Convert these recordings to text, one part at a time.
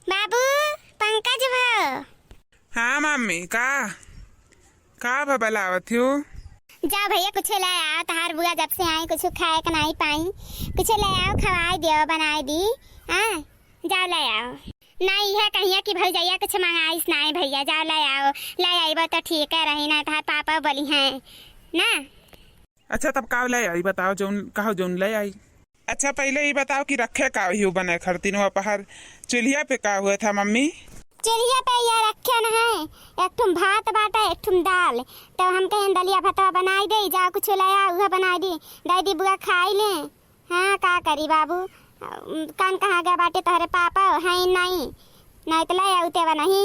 बाबू पंकज भाव। हाँ मम्मी का बलावत हो? जाओ भैया कुछ ले आओ, तहार बुआ जब से आई कुछ खाए के नहीं पाई, कुछ ले आओ खवाई दियो बनाई दी। हाँ जाओ ले आओ। नहीं है कहिया कि भैया कुछ मंगाइस नहीं भैया, जाओ ले आओ, ले आइबो तो ठीक है रही ना, तहार पापा बोली हैं ना। अच्छा तब का ले आई बताओ, जौन ले आई। अच्छा पहले ये बताओ कि रखे का ही बने खरतीन पहाड़ चूल्हा पे का हुआ था मम्मी? चूल्हा पे यह रखे न है, एक ठुम भात बाटा एक ठुम दाल, तो हम कहें दलिया भातवा बनाई दे, जाओ कुछ ले आओ वह बनाई दी, दादी बुआ खाई ले। हाँ का करी बाबू, कान कहाँ गया बाटे तोहरे पापा है नहीं तो ले आओ तेवा नहीं।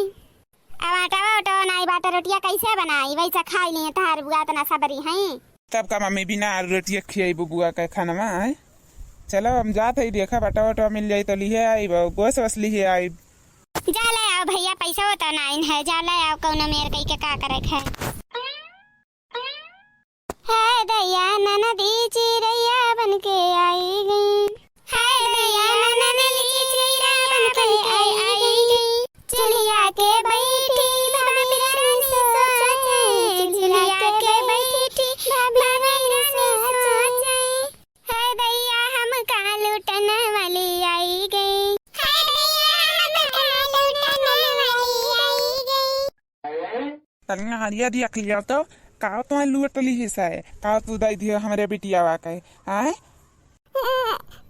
अब आटा नहीं बाटा रोटियां कैसे बनाई वैसा खाई लिए, तहार बुआ तो ना सबरी है। तब का मम्मी बिना रोटिया खियाई बुआ का खाना में। चलो हम जाते ही देखा बटा मिल जाये तो लिए आई, गोस वस लिए आई। जा ले आओ भैया, पैसा तो नहीं है, जा ले आओ कौनो मेर कई के का करे है। है दैया ननदी चिरैया बन के आई गई, है दैया ननदी चिरैया बन के आई गई, चुलिया के बैठी भाभी रे सोचे, चुलिया के बैठी भाभी रे सोचे, है दैया हम का लूटन वाली आई गई, तनिया हरिया दिया खिलिया तो का तो लूट ली हिस्सा है का तू दई दियो हमारे बिटिया वा के। आए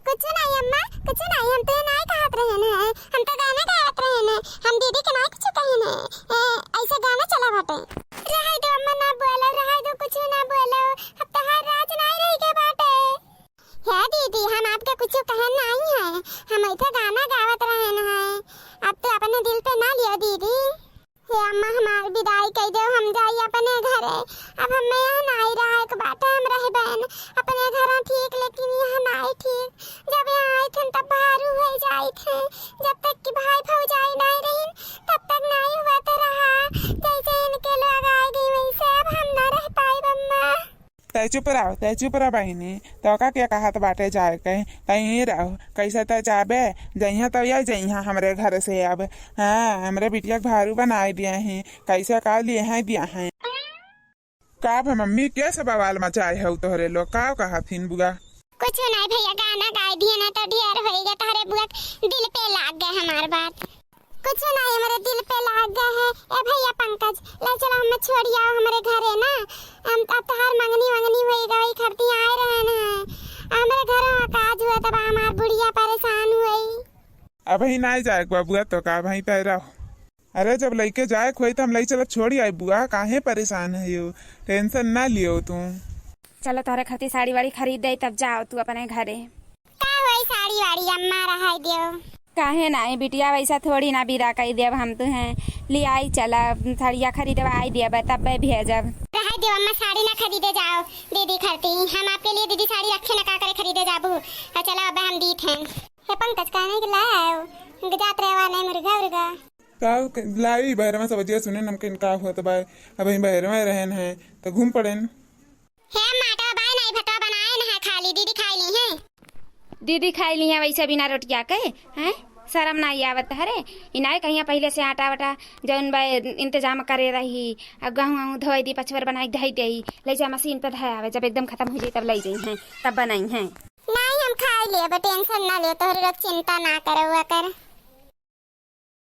कुछ नहीं अम्मा कुछ नहीं, हम तो नहीं कहत रहे ना, हम तो गाना गात रहे ना, हम दीदी के नहीं कुछ कहे ना, ऐसा गाना चला बाटे। रहे दो अम्मा ना बोलो, रहे दो कुछ ना बोलो, अब तो हर राज नहीं रही के बाटे। है दीदी हम आपके कुछ कहे नहीं है, हम ऐसा गाना गावत रहे ना है, अब तो अपने दिल पे ना लियो दीदी। हे अम्मा हमारी विदाई कह दो, हम जाइए अपने घरे, अब हमें यहाँ नहीं रहा एक बात हम रहे बहन अपने घर ठीक, लेकिन यहाँ नहीं ठीक। जब यहाँ आए थे तब भारू हो जाए थे, जब तक कि भाई भौजाई नहीं रही तब तक नहीं हुआ तो रहा, जैसे इनके लोग आए गई वैसे अब हम न रह पाए। अम्मा तय चुप रहो बहनी, तो का क्या कहा तो बाटे जाए कहीं तही रहो, कैसे तो जाबे जइहा तो या जइहा हमरे घर से। अब हाँ हमरे बिटिया भारू बनाए दिए हैं, कैसे का लिए हैं दिया हैं। का मम्मी कैसे बवाल मचाए हो तोहरे लोग, का कहा थीन बुआ? कुछ नहीं भैया गाना गा दिए ना तो ढेर होएगा, तारे बुआ दिल पे लाग गए हमार बात। कुछ नहीं हमारे दिल पे लाग गए है। ए भैया पंकज ले चलो हमें छोड़ आओ हमारे घरे ना, हम अब तहार मंगनी होएगा वही खरती आए रहे ना, हमारे घर काज हुआ तब हमार बुढ़िया परेशान हुई। अब ही नहीं जाए बुआ तो का भाई पैरा। अरे जब लइके जाए खोई तो हम लई चलो छोड़ी आई बुआ, काहे परेशान है यो, टेंशन ना लियो तू। चलो तोहरे खातिर साड़ी वाड़ी खरीद दे तब जाओ तू अपने घरे। का होई साड़ी वाड़ी अम्मा रहाई दियो, काहे नहीं बिटिया वैसा थोड़ी ना बिदा कही देव, हम तो हैं ले आई चला साड़िया खरीदवा आई देव तब भेजब। रहाई दियो अम्मा साड़ी ना खरीदे जाओ दीदी खरती, हम आपके लिए दीदी साड़ी रखे ना का करे खरीदे जाबू। चलो अब हम दीत हैं। हे पंकज कहने के लाए आयो जात रेवा नहीं मुर्गा का लाई बहरवा सब वजह सुने नमकीन का हुआ तो भाई अब ही बहरवा रहन है तो घूम पड़ेन। हे माटा बाय नहीं भटवा बनाए ना खाली दीदी खाई ली है, दीदी खाई ली है वैसे बिना रोटिया के हैं, शर्म नहीं आवत हरे इनाए कहिया पहले से आटा वाटा जौन बा इंतजाम करे रही, अब गहूँ धोई दी पचवर बनाई धई दे ले जा मशीन पे धय आवे, जब एकदम खत्म हो जाए तब ले जाई हैं तब बनाई हैं। नहीं हम खाई लिए, टेंशन ना ले, तोहरी चिंता ना करो कर।